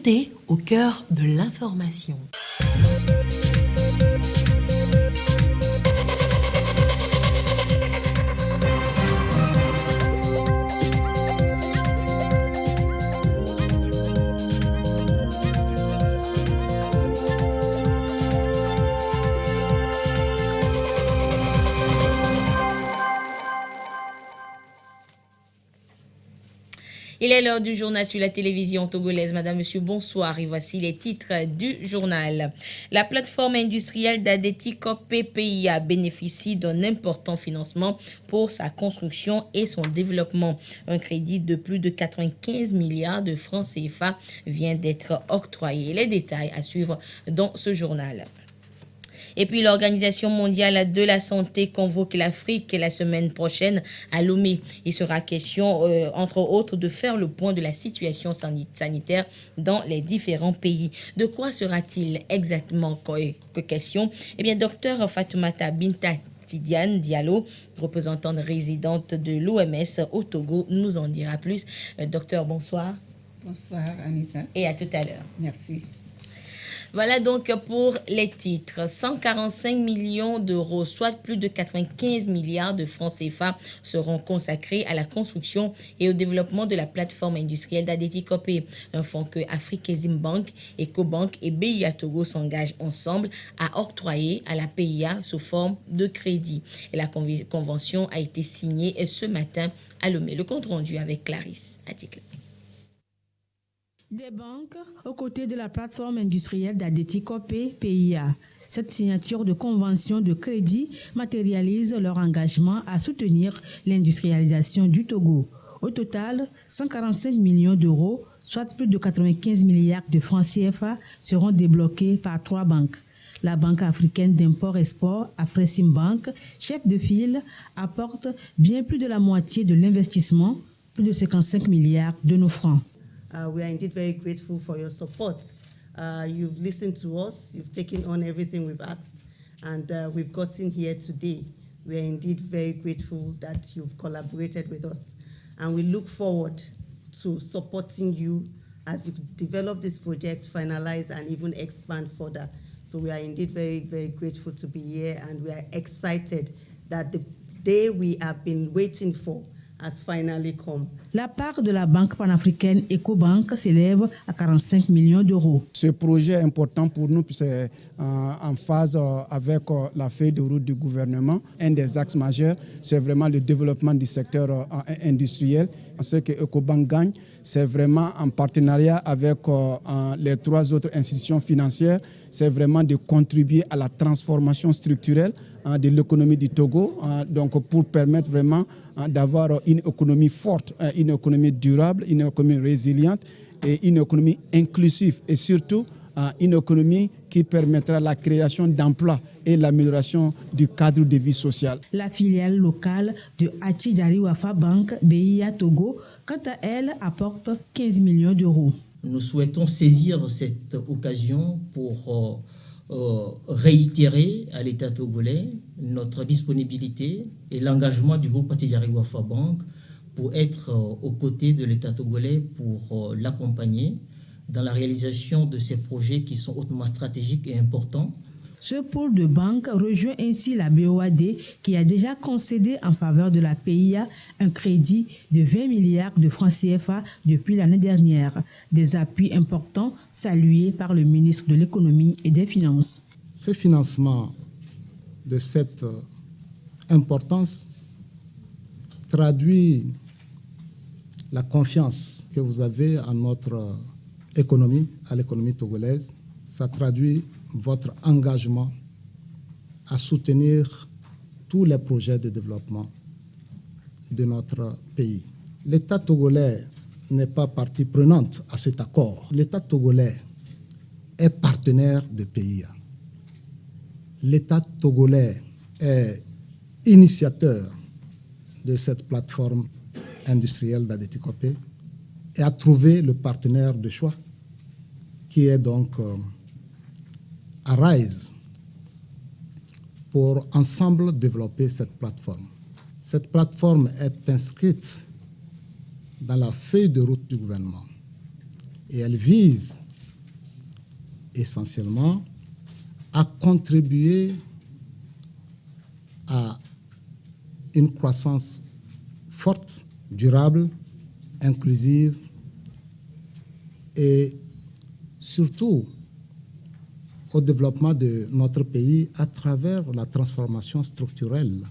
vérité au cœur de l'information. Il est l'heure du journal sur la télévision togolaise. Madame, monsieur, bonsoir. Et voici les titres du journal. La plateforme industrielle d'Adeti Copé PIA bénéficie d'un important financement pour sa construction et son développement. Un crédit de plus de 95 milliards de francs CFA vient d'être octroyé. Les détails à suivre dans ce journal. Et puis l'Organisation mondiale de la santé convoque l'Afrique la semaine prochaine à Lomé. Il sera question, entre autres, de faire le point de la situation sanitaire dans les différents pays. De quoi sera-t-il exactement question? Eh bien, docteur Fatoumata Binta Tidiane Diallo, représentante résidente de l'OMS au Togo, nous en dira plus. Docteur, bonsoir. Bonsoir, Anita. Et à tout à l'heure. Merci. Voilà donc pour les titres. 145 millions d'euros, soit plus de 95 milliards de francs CFA, seront consacrés à la construction et au développement de la plateforme industrielle d'Adeti Copé, un fonds que Afrique-Exim-Bank, Ecobank et BIA Togo s'engagent ensemble à octroyer à la PIA sous forme de crédit. Et la convention a été signée ce matin à Lomé. Le compte rendu avec Clarisse Article. Des banques aux côtés de la plateforme industrielle d'Adeti Copé PIA. Cette signature de convention de crédit matérialise leur engagement à soutenir l'industrialisation du Togo. Au total, 145 millions d'euros, soit plus de 95 milliards de francs CFA, seront débloqués par 3 banques. La Banque africaine d'import-export, Afreximbank, chef de file, apporte bien plus de la moitié de l'investissement, plus de 55 milliards de nos francs. We are indeed very grateful for your support. You've listened to us, you've taken on everything we've asked, and we've gotten here today. We are indeed very grateful that you've collaborated with us, and we look forward to supporting you as you develop this project, finalize, and even expand further. So we are indeed very, very grateful to be here, and we are excited that the day we have been waiting for has finally come. La part de la banque panafricaine Ecobank s'élève à 45 millions d'euros. Ce projet est important pour nous, puisque c'est en phase avec la feuille de route du gouvernement. Un des axes majeurs, c'est vraiment le développement du secteur industriel. Ce que Ecobank gagne, c'est vraiment en partenariat avec les 3 autres institutions financières, c'est vraiment de contribuer à la transformation structurelle de l'économie du Togo, donc pour permettre vraiment d'avoir une économie forte, une économie durable, une économie résiliente et une économie inclusive et surtout une économie qui permettra la création d'emplois et l'amélioration du cadre de vie sociale. La filiale locale de Atidjari Wafa Bank BIA Togo, quant à elle, apporte 15 millions d'euros. Nous souhaitons saisir cette occasion pour réitérer à l'État togolais notre disponibilité et l'engagement du groupe Atidjari Wafa Bank pour être aux côtés de l'État togolais, pour l'accompagner dans la réalisation de ces projets qui sont hautement stratégiques et importants. Ce pôle de banque rejoint ainsi la BOAD qui a déjà concédé en faveur de la PIA un crédit de 20 milliards de francs CFA depuis l'année dernière. Des appuis importants salués par le ministre de l'Économie et des Finances. Ce financement de cette importance traduit la confiance que vous avez en notre économie, à l'économie togolaise. Ça traduit votre engagement à soutenir tous les projets de développement de notre pays. L'État togolais n'est pas partie prenante à cet accord. L'État togolais est partenaire de PIA. L'État togolais est initiateur de cette plateforme industrielle d'Adeti Copé et a trouvé le partenaire de choix qui est donc Arise pour ensemble développer cette plateforme. Cette plateforme est inscrite dans la feuille de route du gouvernement et elle vise essentiellement à contribuer à une croissance forte, durable, inclusive et surtout au développement de notre pays à travers la transformation structurelle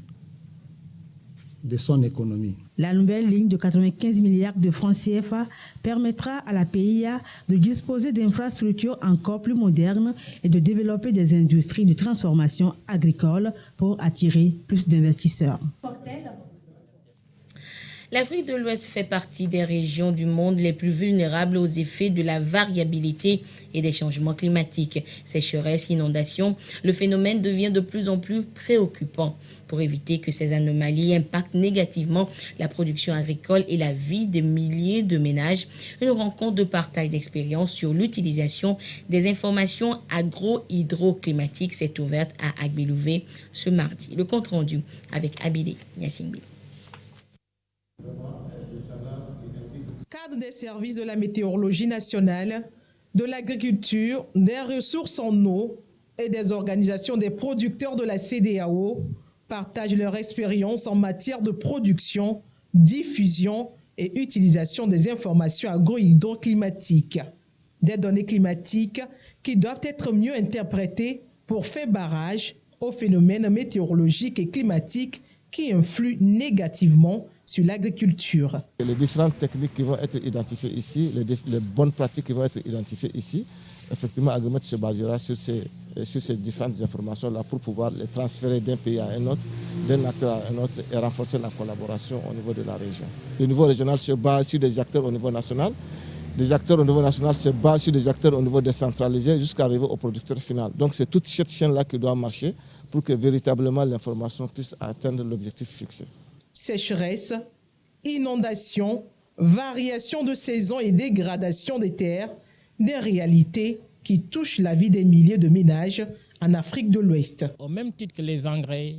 de son économie. La nouvelle ligne de 95 milliards de francs CFA permettra à la PIA de disposer d'infrastructures encore plus modernes et de développer des industries de transformation agricole pour attirer plus d'investisseurs. L'Afrique de l'Ouest fait partie des régions du monde les plus vulnérables aux effets de la variabilité et des changements climatiques. Sécheresse, inondations, le phénomène devient de plus en plus préoccupant. Pour éviter que ces anomalies impactent négativement la production agricole et la vie des milliers de ménages, une rencontre de partage d'expériences sur l'utilisation des informations agro-hydroclimatiques s'est ouverte à Agbelouvé ce mardi. Le compte rendu avec Abidé Niassingbi. Cadre des services de la météorologie nationale, de l'agriculture, des ressources en eau et des organisations des producteurs de la CEDEAO partagent leur expérience en matière de production, diffusion et utilisation des informations agro-hydroclimatiques. Des données climatiques qui doivent être mieux interprétées pour faire barrage aux phénomènes météorologiques et climatiques qui influent négativement sur l'agriculture. Les différentes techniques qui vont être identifiées ici, les bonnes pratiques qui vont être identifiées ici, effectivement, Agrimet se basera sur ces différentes informations-là pour pouvoir les transférer d'un pays à un autre, d'un acteur à un autre et renforcer la collaboration au niveau de la région. Le niveau régional se base sur des acteurs au niveau national. Des acteurs au niveau national se basent sur des acteurs au niveau décentralisé jusqu'à arriver au producteur final. Donc c'est toute cette chaîne-là qui doit marcher pour que véritablement l'information puisse atteindre l'objectif fixé. Sécheresse, inondations, variation de saison et dégradation des terres, des réalités qui touchent la vie des milliers de ménages en Afrique de l'Ouest. Au même titre que les engrais,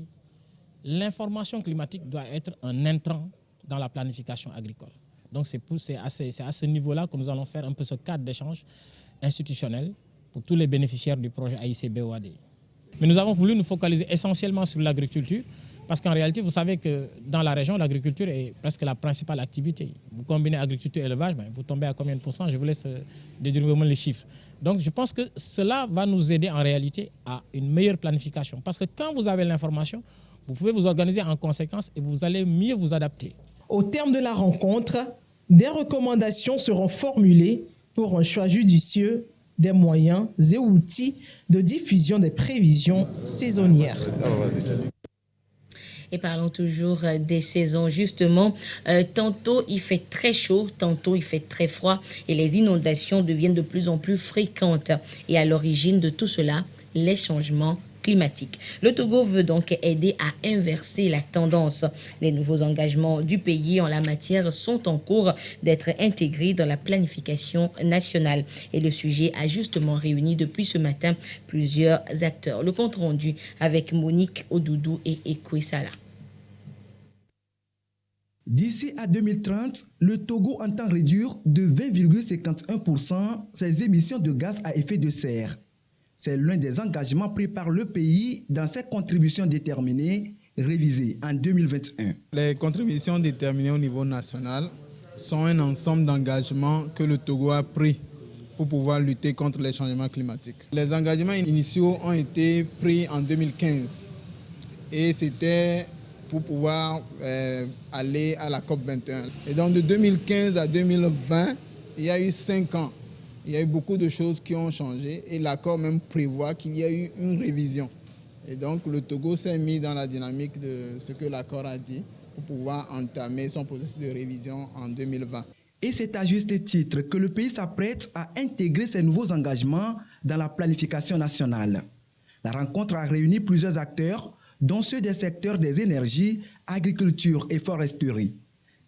l'information climatique doit être un intrant dans la planification agricole. Donc c'est à ce niveau-là que nous allons faire un peu ce cadre d'échange institutionnel pour tous les bénéficiaires du projet AIC-BOAD. Mais nous avons voulu nous focaliser essentiellement sur l'agriculture parce qu'en réalité, vous savez que dans la région, l'agriculture est presque la principale activité. Vous combinez agriculture et élevage, vous tombez à combien de pourcents? Je vous laisse déduire vraiment les chiffres. Donc je pense que cela va nous aider en réalité à une meilleure planification. Parce que quand vous avez l'information, vous pouvez vous organiser en conséquence et vous allez mieux vous adapter. Au terme de la rencontre, des recommandations seront formulées pour un choix judicieux des moyens et outils de diffusion des prévisions saisonnières. Et parlons toujours des saisons, justement. Tantôt, il fait très chaud, tantôt, il fait très froid et les inondations deviennent de plus en plus fréquentes. Et à l'origine de tout cela, les changements climatiques. Le Togo veut donc aider à inverser la tendance. Les nouveaux engagements du pays en la matière sont en cours d'être intégrés dans la planification nationale. Et le sujet a justement réuni depuis ce matin plusieurs acteurs. Le compte rendu avec Monique Odoudou et Ekwe Salah. D'ici à 2030, le Togo entend réduire de 20,51% ses émissions de gaz à effet de serre. C'est l'un des engagements pris par le pays dans ses contributions déterminées, révisées en 2021. Les contributions déterminées au niveau national sont un ensemble d'engagements que le Togo a pris pour pouvoir lutter contre les changements climatiques. Les engagements initiaux ont été pris en 2015 et c'était pour pouvoir aller à la COP21. Et donc de 2015 à 2020, il y a eu 5 ans. Il y a eu beaucoup de choses qui ont changé et l'accord même prévoit qu'il y a eu une révision. Et donc le Togo s'est mis dans la dynamique de ce que l'accord a dit pour pouvoir entamer son processus de révision en 2020. Et c'est à juste titre que le pays s'apprête à intégrer ces nouveaux engagements dans la planification nationale. La rencontre a réuni plusieurs acteurs, dont ceux des secteurs des énergies, agriculture et foresterie.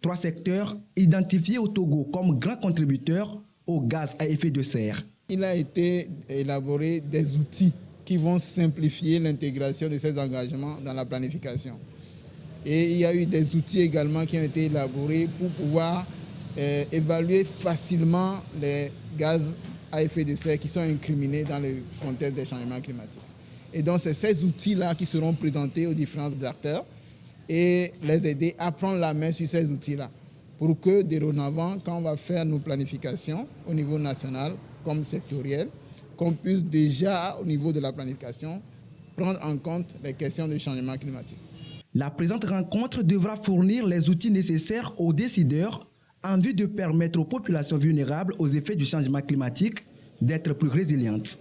3 secteurs identifiés au Togo comme grands contributeurs au gaz à effet de serre. Il a été élaboré des outils qui vont simplifier l'intégration de ces engagements dans la planification. Et il y a eu des outils également qui ont été élaborés pour pouvoir évaluer facilement les gaz à effet de serre qui sont incriminés dans le contexte des changements climatiques. Et donc, c'est ces outils-là qui seront présentés aux différents acteurs et les aider à prendre la main sur ces outils-là pour que, dorénavant, quand on va faire nos planifications au niveau national comme sectoriel, qu'on puisse déjà, au niveau de la planification, prendre en compte les questions du changement climatique. La présente rencontre devra fournir les outils nécessaires aux décideurs en vue de permettre aux populations vulnérables aux effets du changement climatique d'être plus résilientes.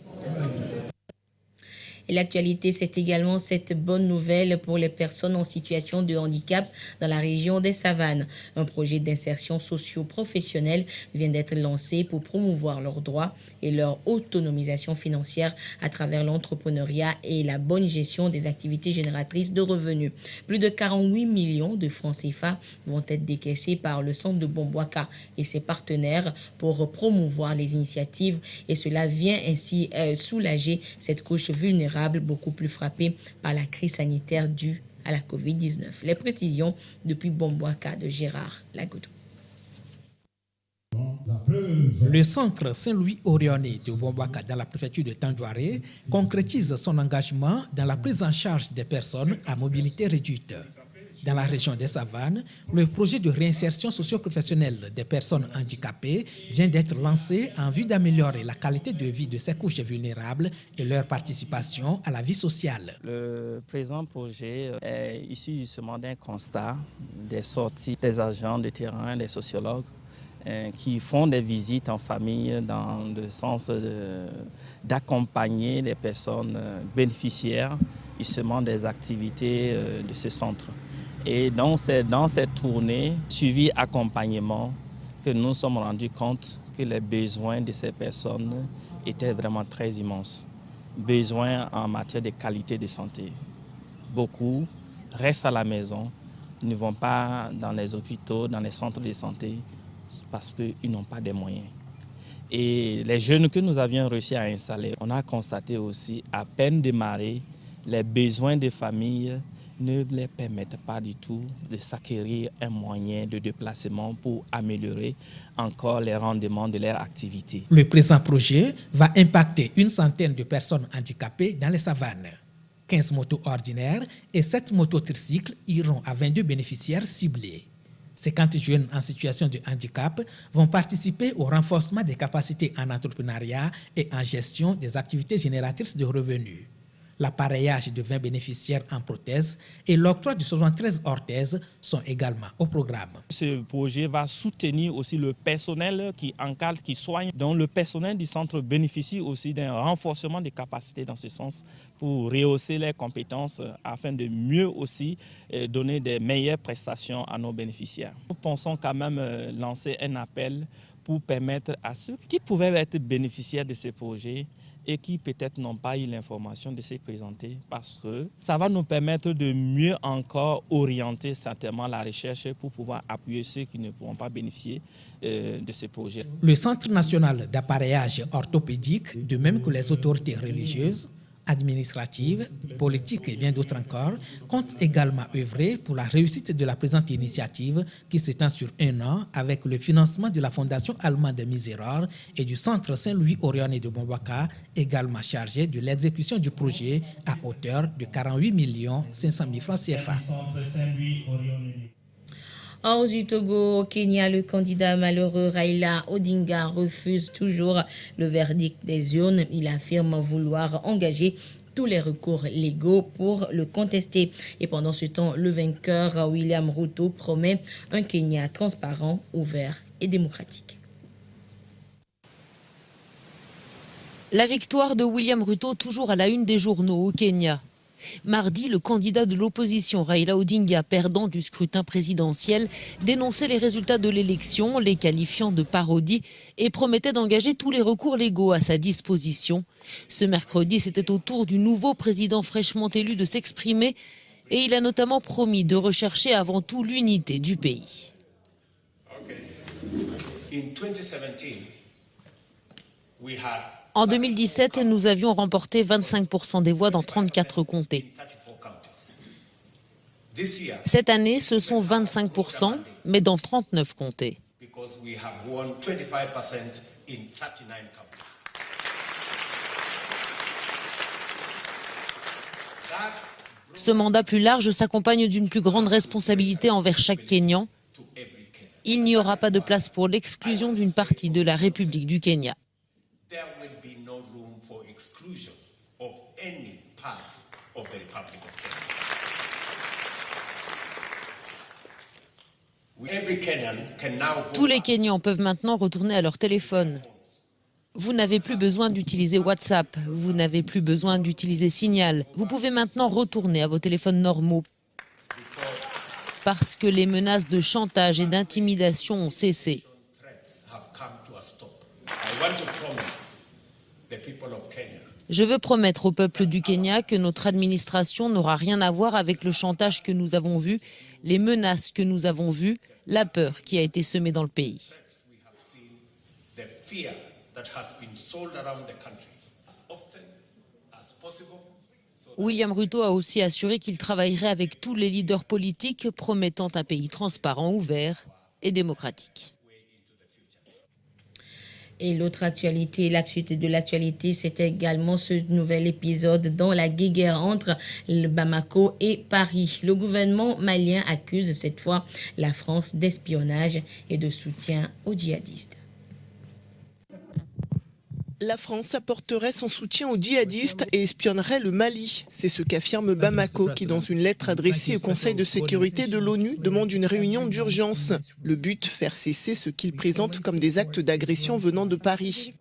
Et l'actualité, c'est également cette bonne nouvelle pour les personnes en situation de handicap dans la région des Savanes. Un projet d'insertion socio-professionnelle vient d'être lancé pour promouvoir leurs droits et leur autonomisation financière à travers l'entrepreneuriat et la bonne gestion des activités génératrices de revenus. Plus de 48 millions de francs CFA vont être décaissés par le centre de Bomboaka et ses partenaires pour promouvoir les initiatives, et cela vient ainsi soulager cette couche vulnérable beaucoup plus frappée par la crise sanitaire due à la Covid-19. Les précisions depuis Bomboaka de Gérard Lagoudou. Le centre Saint-Louis-Orienté de Bomboaka dans la préfecture de Tandjouaré concrétise son engagement dans la prise en charge des personnes à mobilité réduite. Dans la région des Savanes, le projet de réinsertion socio-professionnelle des personnes handicapées vient d'être lancé en vue d'améliorer la qualité de vie de ces couches vulnérables et leur participation à la vie sociale. Le présent projet est issu justement d'un constat des sorties des agents de terrain, des sociologues, qui font des visites en famille dans le sens d'accompagner les personnes bénéficiaires justement des activités de ce centre. Et donc c'est dans cette tournée, suivi accompagnement, que nous nous sommes rendus compte que les besoins de ces personnes étaient vraiment très immenses. Besoins en matière de qualité de santé. Beaucoup restent à la maison, ne vont pas dans les hôpitaux, dans les centres de santé, parce qu'ils n'ont pas de moyens. Et les jeunes que nous avions réussi à installer, on a constaté aussi, à peine démarré, les besoins des familles ne les permettent pas du tout de s'acquérir un moyen de déplacement pour améliorer encore les rendements de leur activité. Le présent projet va impacter une centaine de personnes handicapées dans les Savanes. 15 motos ordinaires et 7 motos tricycles iront à 22 bénéficiaires ciblés. 50 jeunes en situation de handicap vont participer au renforcement des capacités en entrepreneuriat et en gestion des activités génératrices de revenus. L'appareillage de 20 bénéficiaires en prothèse et l'octroi de 73 orthèses sont également au programme. Ce projet va soutenir aussi le personnel qui encadre, qui soigne. Donc le personnel du centre bénéficie aussi d'un renforcement des capacités dans ce sens pour rehausser les compétences afin de mieux aussi donner des meilleures prestations à nos bénéficiaires. Nous pensons quand même lancer un appel pour permettre à ceux qui pouvaient être bénéficiaires de ce projet et qui peut-être n'ont pas eu l'information de se présenter, parce que ça va nous permettre de mieux encore orienter certainement la recherche pour pouvoir appuyer ceux qui ne pourront pas bénéficier de ce projet. Le Centre national d'appareillage orthopédique, de même que les autorités religieuses, administratives, politiques et bien d'autres encore, comptent également œuvrer pour la réussite de la présente initiative qui s'étend sur 1 an avec le financement de la Fondation allemande Miseror et du Centre Saint-Louis-Orienté de Bomboaka, également chargé de l'exécution du projet à hauteur de 48 500 000 francs CFA. Hors du Togo, au Kenya, le candidat malheureux Raila Odinga refuse toujours le verdict des urnes. Il affirme vouloir engager tous les recours légaux pour le contester. Et pendant ce temps, le vainqueur William Ruto promet un Kenya transparent, ouvert et démocratique. La victoire de William Ruto toujours à la une des journaux au Kenya. Mardi, le candidat de l'opposition Raila Odinga, perdant du scrutin présidentiel, dénonçait les résultats de l'élection, les qualifiant de parodie et promettait d'engager tous les recours légaux à sa disposition. Ce mercredi, c'était au tour du nouveau président fraîchement élu de s'exprimer et il a notamment promis de rechercher avant tout l'unité du pays. En 2017, nous avions remporté 25% des voix dans 34 comtés. Cette année, ce sont 25%, mais dans 39 comtés. Ce mandat plus large s'accompagne d'une plus grande responsabilité envers chaque Kényan. Il n'y aura pas de place pour l'exclusion d'une partie de la République du Kenya. Tous les Kenyans peuvent maintenant retourner à leur téléphone. Vous n'avez plus besoin d'utiliser WhatsApp, vous n'avez plus besoin d'utiliser Signal. Vous pouvez maintenant retourner à vos téléphones normaux. Parce que les menaces de chantage et d'intimidation ont cessé. Je veux promettre au peuple du Kenya que notre administration n'aura rien à voir avec le chantage que nous avons vu, les menaces que nous avons vues, la peur qui a été semée dans le pays. William Ruto a aussi assuré qu'il travaillerait avec tous les leaders politiques, promettant un pays transparent, ouvert et démocratique. Et l'autre actualité, la suite de l'actualité, c'était également ce nouvel épisode dans la guerre entre le Bamako et Paris. Le gouvernement malien accuse cette fois la France d'espionnage et de soutien aux djihadistes. La France apporterait son soutien aux djihadistes et espionnerait le Mali. C'est ce qu'affirme Bamako qui, dans une lettre adressée au Conseil de sécurité de l'ONU, demande une réunion d'urgence. Le but, faire cesser ce qu'il présente comme des actes d'agression venant de Paris.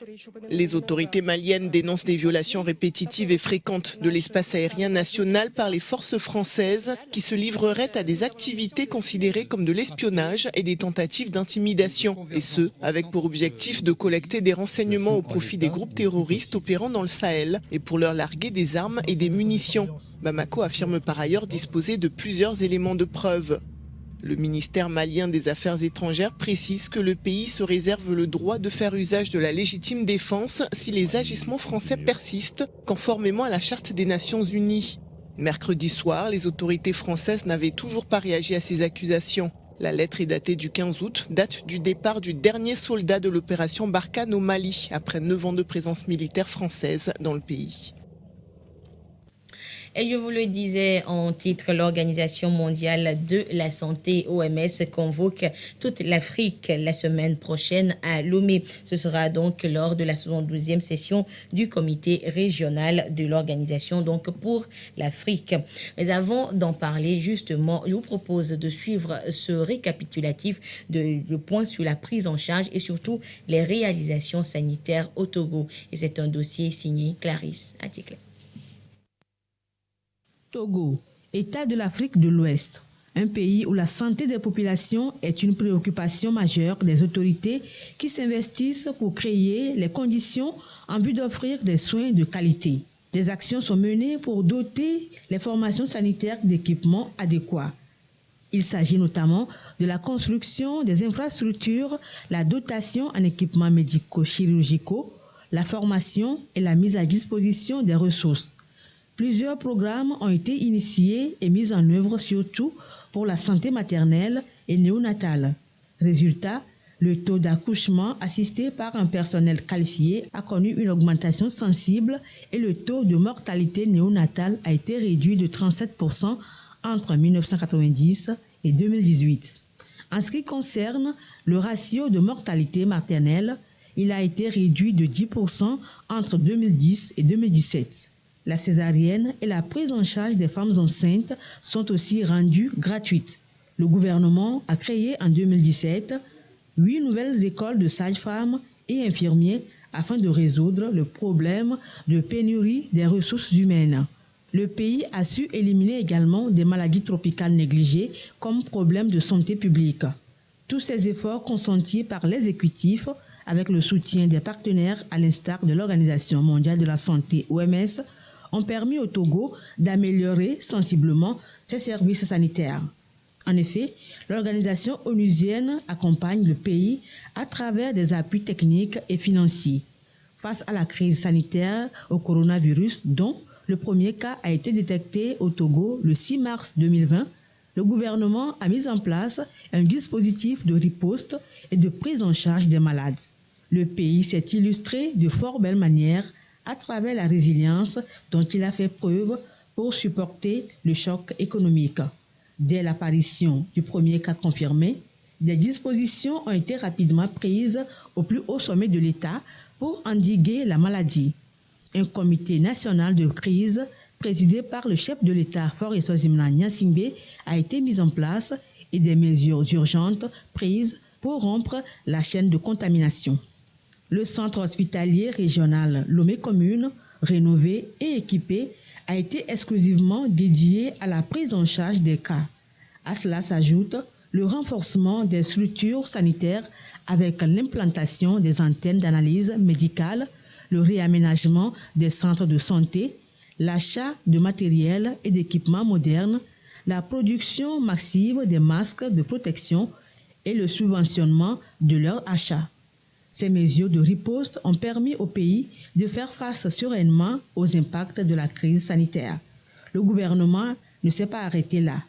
Les autorités maliennes dénoncent des violations répétitives et fréquentes de l'espace aérien national par les forces françaises qui se livreraient à des activités considérées comme de l'espionnage et des tentatives d'intimidation. Et ce, avec pour objectif de collecter des renseignements au profit des groupes terroristes opérant dans le Sahel et pour leur larguer des armes et des munitions. Bamako affirme par ailleurs disposer de plusieurs éléments de preuve. Le ministère malien des Affaires étrangères précise que le pays se réserve le droit de faire usage de la légitime défense si les agissements français persistent, conformément à la Charte des Nations Unies. Mercredi soir, les autorités françaises n'avaient toujours pas réagi à ces accusations. La lettre est datée du 15 août, date du départ du dernier soldat de l'opération Barkhane au Mali, après 9 ans de présence militaire française dans le pays. Et je vous le disais en titre, l'Organisation mondiale de la santé, OMS, convoque toute l'Afrique la semaine prochaine à Lomé. Ce sera donc lors de la 72e session du comité régional de l'organisation donc pour l'Afrique. Mais avant d'en parler justement, je vous propose de suivre ce récapitulatif le point sur la prise en charge et surtout les réalisations sanitaires au Togo. Et c'est un dossier signé Clarisse Atiklé. Togo, État de l'Afrique de l'Ouest, un pays où la santé des populations est une préoccupation majeure des autorités qui s'investissent pour créer les conditions en vue d'offrir des soins de qualité. Des actions sont menées pour doter les formations sanitaires d'équipements adéquats. Il s'agit notamment de la construction des infrastructures, la dotation en équipements médico-chirurgicaux, la formation et la mise à disposition des ressources. Plusieurs programmes ont été initiés et mis en œuvre surtout pour la santé maternelle et néonatale. Résultat, le taux d'accouchement assisté par un personnel qualifié a connu une augmentation sensible et le taux de mortalité néonatale a été réduit de 37% entre 1990 et 2018. En ce qui concerne le ratio de mortalité maternelle, il a été réduit de 10% entre 2010 et 2017. La césarienne et la prise en charge des femmes enceintes sont aussi rendues gratuites. Le gouvernement a créé en 2017 8 nouvelles écoles de sages-femmes et infirmiers afin de résoudre le problème de pénurie des ressources humaines. Le pays a su éliminer également des maladies tropicales négligées comme problème de santé publique. Tous ces efforts consentis par l'exécutif avec le soutien des partenaires à l'instar de l'Organisation mondiale de la santé OMS ont permis au Togo d'améliorer sensiblement ses services sanitaires. En effet, l'organisation onusienne accompagne le pays à travers des appuis techniques et financiers. Face à la crise sanitaire au coronavirus, dont le premier cas a été détecté au Togo le 6 mars 2020, le gouvernement a mis en place un dispositif de riposte et de prise en charge des malades. Le pays s'est illustré de fort belle manière à travers la résilience dont il a fait preuve pour supporter le choc économique. Dès l'apparition du premier cas confirmé, des dispositions ont été rapidement prises au plus haut sommet de l'État pour endiguer la maladie. Un comité national de crise présidé par le chef de l'État Faure Eswazimana Gnassingbé a été mis en place et des mesures urgentes prises pour rompre la chaîne de contamination. Le centre hospitalier régional Lomé Commune, rénové et équipé, a été exclusivement dédié à la prise en charge des cas. À cela s'ajoute le renforcement des structures sanitaires avec l'implantation des antennes d'analyse médicale, le réaménagement des centres de santé, l'achat de matériel et d'équipements modernes, la production massive des masques de protection et le subventionnement de leur achat. Ces mesures de riposte ont permis au pays de faire face sereinement aux impacts de la crise sanitaire. Le gouvernement ne s'est pas arrêté là.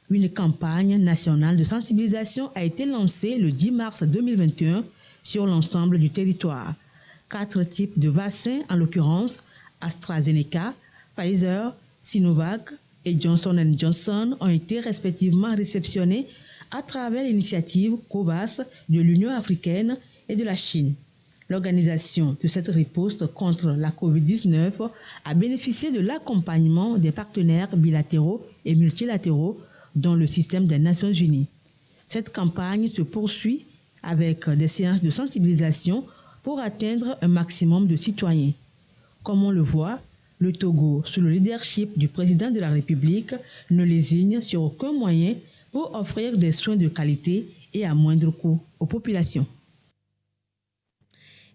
Une campagne nationale de sensibilisation a été lancée le 10 mars 2021 sur l'ensemble du territoire. 4 types de vaccins, en l'occurrence AstraZeneca, Pfizer, Sinovac et Johnson & Johnson, ont été respectivement réceptionnés à travers l'initiative COVAX de l'Union africaine et de la Chine. L'organisation de cette riposte contre la COVID-19 a bénéficié de l'accompagnement des partenaires bilatéraux et multilatéraux dont le système des Nations Unies. Cette campagne se poursuit avec des séances de sensibilisation pour atteindre un maximum de citoyens. Comme on le voit, le Togo, sous le leadership du président de la République, ne lésigne sur aucun moyen pour offrir des soins de qualité et à moindre coût aux populations.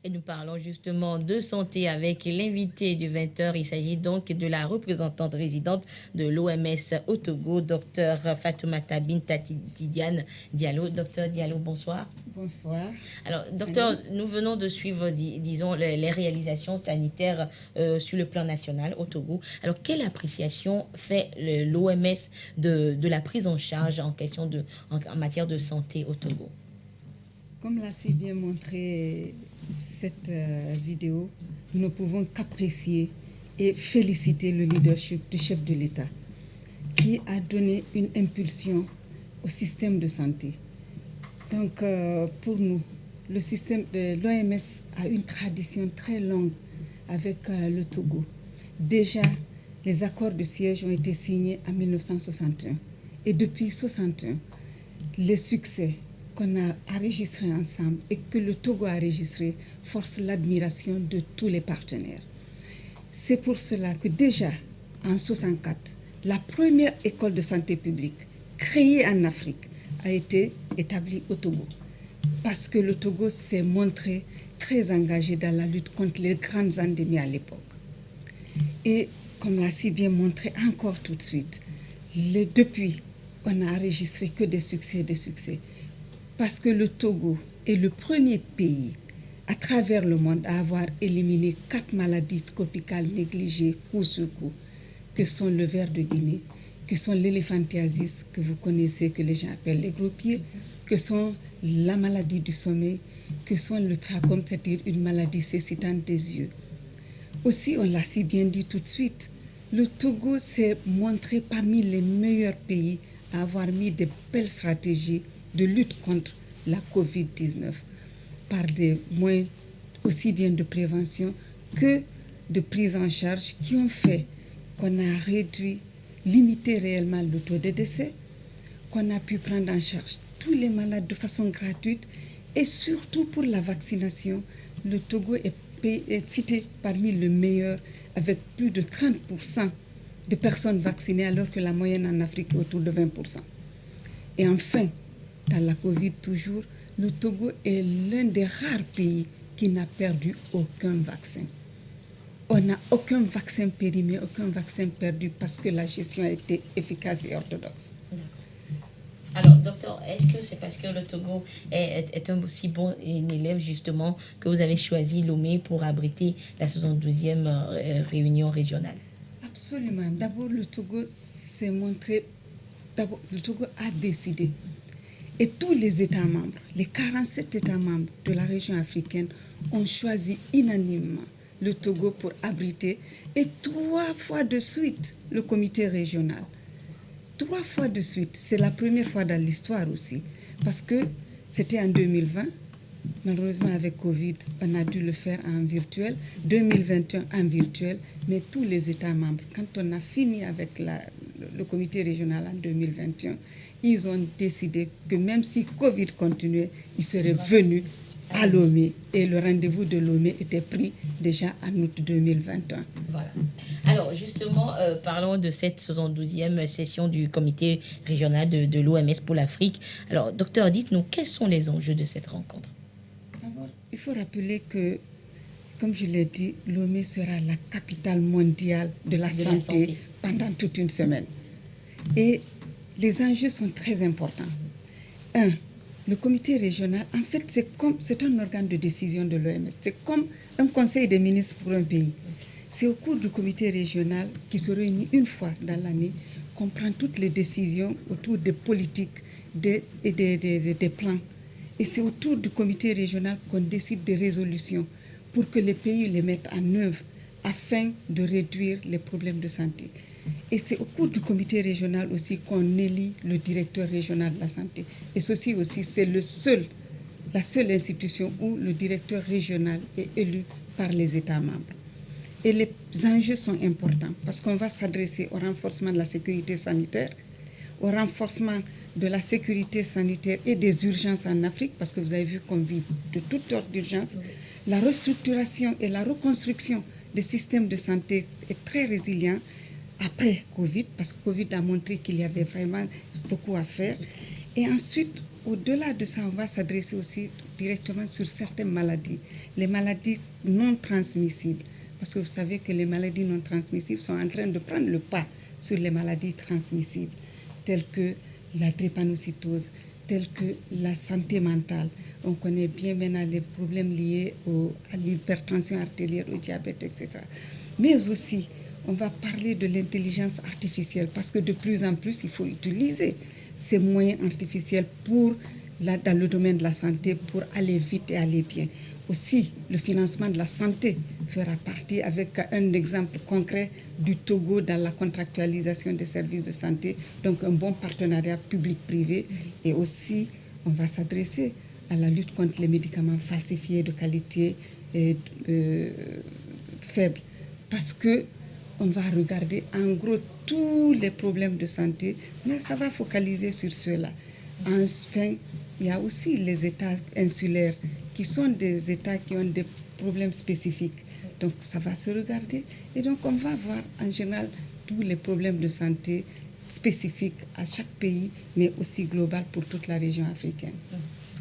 Et nous parlons justement de santé avec l'invité du 20h. Il s'agit donc de la représentante résidente de l'OMS au Togo, Dr Fatoumata Binta Tidiane Diallo. Docteur Diallo, bonsoir. Bonsoir. Alors, docteur, nous venons de suivre, disons, les réalisations sanitaires sur le plan national au Togo. Alors, quelle appréciation fait l'OMS de la prise en charge en question en matière de santé au Togo? Comme l'a si bien montré cette vidéo, nous ne pouvons qu'apprécier et féliciter le leadership du chef de l'État qui a donné une impulsion au système de santé. Donc, pour nous, le système de l'OMS a une tradition très longue avec le Togo. Déjà, les accords de siège ont été signés en 1961. Et depuis 1961, les succès qu'on a enregistrés ensemble et que le Togo a enregistré forcent l'admiration de tous les partenaires. C'est pour cela que déjà, en 1964, la première école de santé publique créée en Afrique a été établie au Togo. Parce que le Togo s'est montré très engagé dans la lutte contre les grandes endémies à l'époque. Et comme l'a si bien montré encore tout de suite, depuis, on n'a enregistré que des succès, parce que le Togo est le premier pays à travers le monde à avoir éliminé 4 maladies tropicales négligées coup sur coup, que sont le ver de Guinée, que sont l'éléphantiasis, que vous connaissez, que les gens appellent les gros pieds, que sont la maladie du sommeil, que sont le trachome, c'est-à-dire une maladie cécitante des yeux. Aussi, on l'a si bien dit tout de suite, le Togo s'est montré parmi les meilleurs pays à avoir mis de belles stratégies de lutte contre la COVID-19 par des moyens aussi bien de prévention que de prise en charge qui ont fait qu'on a réduit, limité réellement le taux de décès, qu'on a pu prendre en charge tous les malades de façon gratuite et surtout pour la vaccination, le Togo est cité parmi les meilleurs avec plus de 30% de personnes vaccinées alors que la moyenne en Afrique est autour de 20%. Et enfin, dans la Covid toujours, le Togo est l'un des rares pays qui n'a perdu aucun vaccin. On n'a aucun vaccin périmé, aucun vaccin perdu parce que la gestion a été efficace et orthodoxe. Alors, docteur, est-ce que c'est parce que le Togo est un aussi bon élève, justement, que vous avez choisi Lomé pour abriter la 72e réunion régionale? Absolument. D'abord, le Togo s'est montré... D'abord, le Togo a décidé. Et tous les États membres, les 47 États membres de la région africaine ont choisi unanimement le Togo pour abriter, et 3 fois de suite le comité régional. 3 fois de suite, c'est la première fois dans l'histoire aussi, parce que c'était en 2020, malheureusement avec Covid, on a dû le faire en virtuel, 2021 en virtuel, mais tous les États membres, quand on a fini avec le comité régional en 2021, ils ont décidé que même si Covid continuait, ils seraient venus à Lomé, et le rendez-vous de Lomé était pris déjà en août 2021. Voilà. Alors justement, parlons de cette 72e session du comité régional de l'OMS pour l'Afrique. Alors docteur, dites-nous, quels sont les enjeux de cette rencontre? D'abord, il faut rappeler que, comme je l'ai dit, Lomé sera la capitale mondiale de la santé pendant toute une semaine. Et les enjeux sont très importants. Le comité régional, en fait, c'est un organe de décision de l'OMS. C'est comme un conseil des ministres pour un pays. C'est au cours du comité régional qui se réunit une fois dans l'année qu'on prend toutes les décisions autour des politiques et des plans. Et c'est autour du comité régional qu'on décide des résolutions pour que les pays les mettent en œuvre afin de réduire les problèmes de santé. Et c'est au cours du comité régional aussi qu'on élit le directeur régional de la santé. Et ceci aussi, c'est la seule institution où le directeur régional est élu par les États membres. Et les enjeux sont importants parce qu'on va s'adresser au renforcement de la sécurité sanitaire, au renforcement de la sécurité sanitaire et des urgences en Afrique, parce que vous avez vu qu'on vit de toutes sortes d'urgences. La restructuration et la reconstruction des systèmes de santé est très résilient après Covid, parce que Covid a montré qu'il y avait vraiment beaucoup à faire. Et ensuite, au-delà de ça, on va s'adresser aussi directement sur certaines maladies, les maladies non transmissibles. Parce que vous savez que les maladies non transmissibles sont en train de prendre le pas sur les maladies transmissibles, telles que la drépanocytose, telles que la santé mentale. On connaît bien maintenant les problèmes liés à l'hypertension artérielle, au diabète, etc. Mais aussi, on va parler de l'intelligence artificielle parce que de plus en plus, il faut utiliser ces moyens artificiels dans le domaine de la santé pour aller vite et aller bien. Aussi, le financement de la santé fera partie avec un exemple concret du Togo dans la contractualisation des services de santé, donc un bon partenariat public-privé. Et aussi, on va s'adresser à la lutte contre les médicaments falsifiés de qualité faible, parce que on va regarder en gros tous les problèmes de santé, mais ça va focaliser sur ceux-là. Enfin, il y a aussi les États insulaires qui sont des États qui ont des problèmes spécifiques. Donc ça va se regarder et donc on va voir en général tous les problèmes de santé spécifiques à chaque pays, mais aussi global pour toute la région africaine.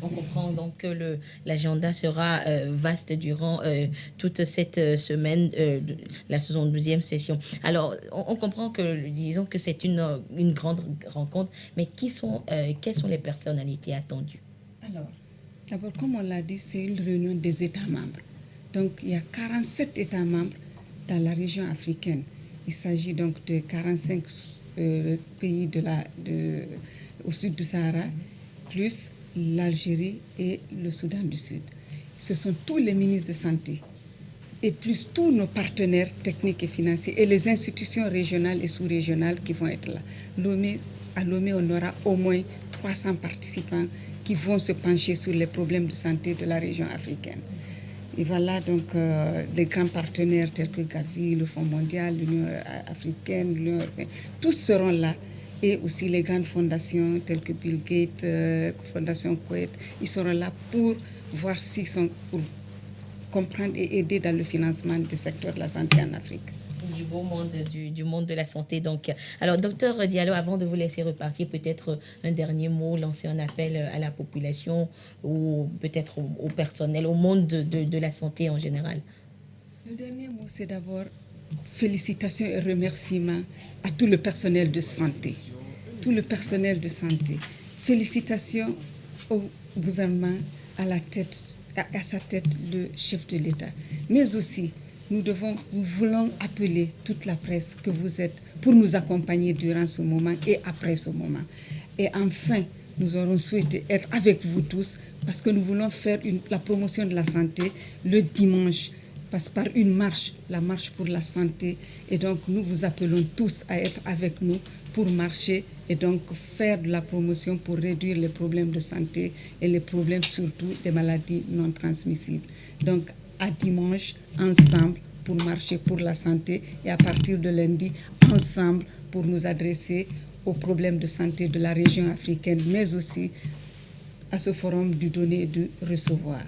On comprend donc que l'agenda sera vaste durant toute cette semaine, la 72e session. Alors, on comprend que, disons que c'est une grande rencontre, mais quelles sont les personnalités attendues? Alors, d'abord, comme on l'a dit, c'est une réunion des États membres. Donc, il y a 47 États membres dans la région africaine. Il s'agit donc de 45 pays au sud du Sahara, plus l'Algérie et le Soudan du Sud. Ce sont tous les ministres de santé et plus tous nos partenaires techniques et financiers et les institutions régionales et sous-régionales qui vont être là. À Lomé, on aura au moins 300 participants qui vont se pencher sur les problèmes de santé de la région africaine. Et voilà donc les grands partenaires tels que Gavi, le Fonds mondial, l'Union africaine, l'Union européenne, tous seront là. Et aussi les grandes fondations telles que Bill Gates, Fondation Couette, ils seront là pour voir s'ils sont pour comprendre et aider dans le financement du secteur de la santé en Afrique. Du beau monde, du monde de la santé. Donc, alors, docteur Diallo, avant de vous laisser repartir, peut-être un dernier mot, lancer un appel à la population ou peut-être au personnel, au monde de la santé en général. Le dernier mot, c'est d'abord félicitations et remerciements à tout le personnel de santé. Tout le personnel de santé. Félicitations au gouvernement, à sa tête, le chef de l'État. Mais aussi, nous voulons appeler toute la presse que vous êtes pour nous accompagner durant ce moment et après ce moment. Et enfin, nous aurons souhaité être avec vous tous parce que nous voulons faire la promotion de la santé le dimanche passe par une marche, la marche pour la santé. Et donc, nous vous appelons tous à être avec nous pour marcher et donc faire de la promotion pour réduire les problèmes de santé et les problèmes surtout des maladies non transmissibles. Donc, à dimanche, ensemble, pour marcher pour la santé et à partir de lundi, ensemble, pour nous adresser aux problèmes de santé de la région africaine, mais aussi à ce forum du donner et du recevoir.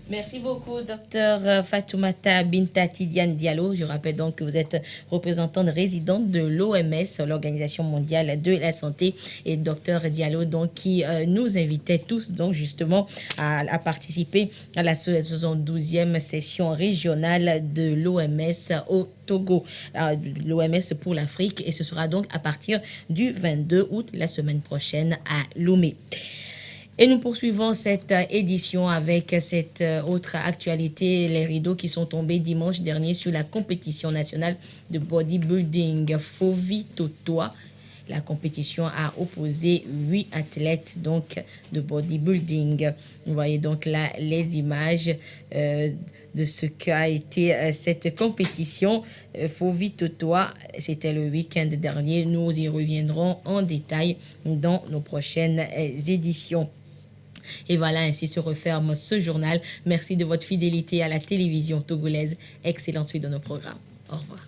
Merci beaucoup, Dr Fatoumata Binta Tidiane Diallo. Je rappelle donc que vous êtes représentante résidente de l'OMS, l'Organisation mondiale de la santé, et Dr Diallo, donc, qui nous invitait tous, donc, justement, à participer à la 72e session régionale de l'OMS au Togo, l'OMS pour l'Afrique, et ce sera donc à partir du 22 août, la semaine prochaine, à Lomé. Et nous poursuivons cette édition avec cette autre actualité, les rideaux qui sont tombés dimanche dernier sur la compétition nationale de bodybuilding Fovi Totoa. La compétition a opposé 8 athlètes donc de bodybuilding. Vous voyez donc là les images de ce qu'a été cette compétition. Fovi Totoa, c'était le week-end dernier. Nous y reviendrons en détail dans nos prochaines éditions. Et voilà, ainsi se referme ce journal. Merci de votre fidélité à la télévision togolaise. Excellente suite de nos programmes. Au revoir.